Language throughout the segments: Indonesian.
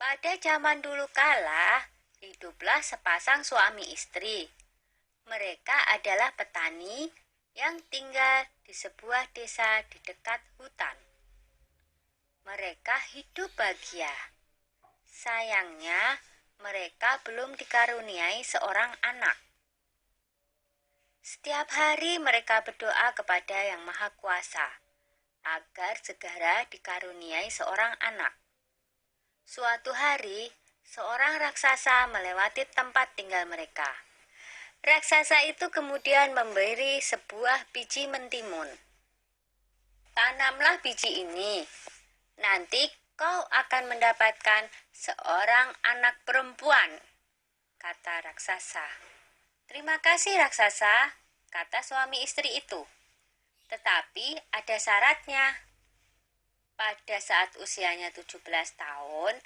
Pada zaman dulu kala, hiduplah sepasang suami istri. Mereka adalah petani yang tinggal di sebuah desa di dekat hutan. Mereka hidup bahagia. Sayangnya, mereka belum dikaruniai seorang anak. Setiap hari mereka berdoa kepada Yang Maha Kuasa agar segera dikaruniai seorang anak. Suatu hari, seorang raksasa melewati tempat tinggal mereka. Raksasa itu kemudian memberi sebuah biji mentimun. Tanamlah biji ini. Nanti kau akan mendapatkan seorang anak perempuan, kata raksasa. Terima kasih raksasa, kata suami istri itu. Tetapi ada syaratnya. Pada saat usianya 17 tahun,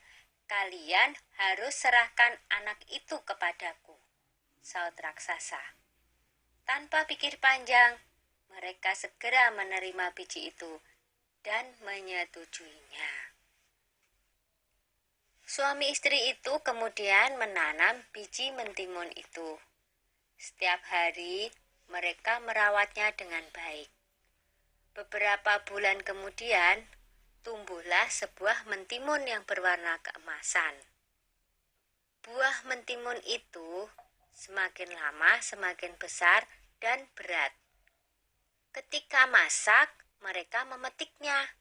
kalian harus serahkan anak itu kepadaku, saut raksasa. Tanpa pikir panjang, mereka segera menerima biji itu dan menyetujuinya. Suami istri itu kemudian menanam biji mentimun itu. Setiap hari mereka merawatnya dengan baik. Beberapa bulan kemudian, tumbuhlah sebuah mentimun yang berwarna keemasan. Buah mentimun itu semakin lama semakin besar dan berat. Ketika masak, mereka memetiknya.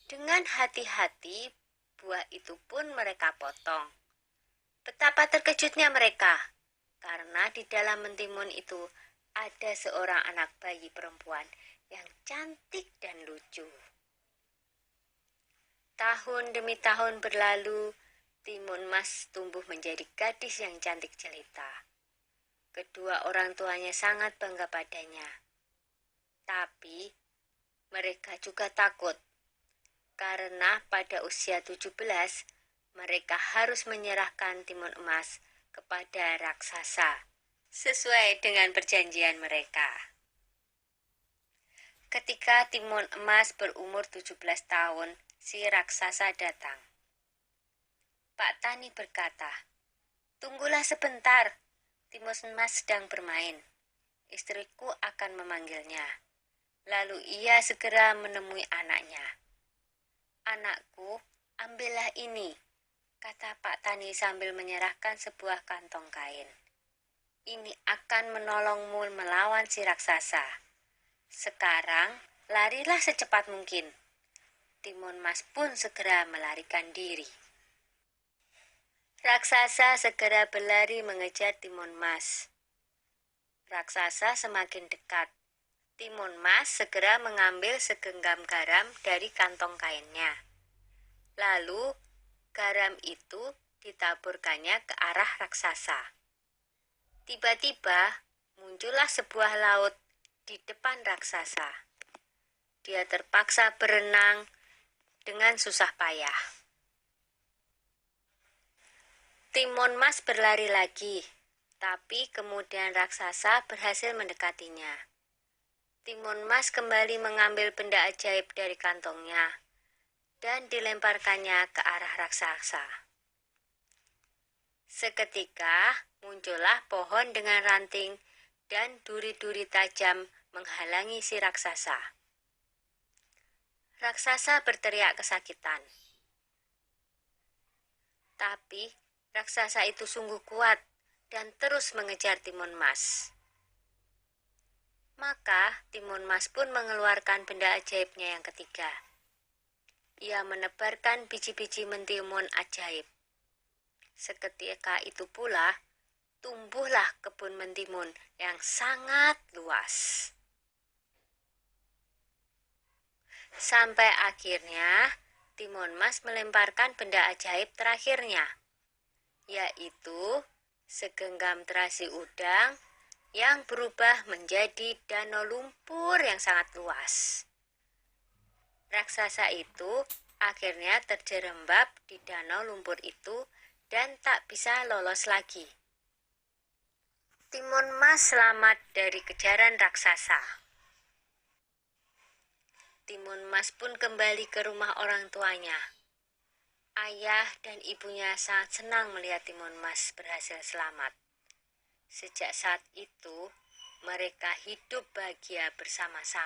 Dengan hati-hati, buah itu pun mereka potong. Betapa terkejutnya mereka, karena di dalam mentimun itu ada seorang anak bayi perempuan yang cantik dan lucu. Tahun demi tahun berlalu, Timun Mas tumbuh menjadi gadis yang cantik jelita. Kedua orang tuanya sangat bangga padanya. Tapi mereka juga takut, karena pada usia 17, mereka harus menyerahkan timun emas kepada raksasa, sesuai dengan perjanjian mereka. Ketika timun emas berumur 17 tahun, si raksasa datang. Pak Tani berkata, "Tunggulah sebentar, timun emas sedang bermain. Istriku akan memanggilnya." Lalu ia segera menemui anaknya. "Anakku, ambillah ini," kata Pak Tani sambil menyerahkan sebuah kantong kain. "Ini akan menolongmu melawan si raksasa. Sekarang, larilah secepat mungkin." Timun Mas pun segera melarikan diri. Raksasa segera berlari mengejar Timun Mas. Raksasa semakin dekat. Timun Mas segera mengambil segenggam garam dari kantong kainnya. Lalu, garam itu ditaburkannya ke arah raksasa. Tiba-tiba, muncullah sebuah laut di depan raksasa. Dia terpaksa berenang dengan susah payah. Timun Mas berlari lagi, tapi kemudian raksasa berhasil mendekatinya. Timun Mas kembali mengambil benda ajaib dari kantongnya dan dilemparkannya ke arah raksasa. Seketika muncullah pohon dengan ranting dan duri-duri tajam menghalangi si raksasa. Raksasa berteriak kesakitan. Tapi raksasa itu sungguh kuat dan terus mengejar Timun Mas. Maka Timun Mas pun mengeluarkan benda ajaibnya yang ketiga. Ia menebarkan biji-biji mentimun ajaib. Seketika itu pula, tumbuhlah kebun mentimun yang sangat luas. Sampai akhirnya, Timun Mas melemparkan benda ajaib terakhirnya, yaitu segenggam terasi udang yang berubah menjadi danau lumpur yang sangat luas. Raksasa itu akhirnya terjerembab di danau lumpur itu dan tak bisa lolos lagi. Timun Mas selamat dari kejaran raksasa. Timun Mas pun kembali ke rumah orang tuanya. Ayah dan ibunya sangat senang melihat Timun Mas berhasil selamat. Sejak saat itu, mereka hidup bahagia bersama-sama.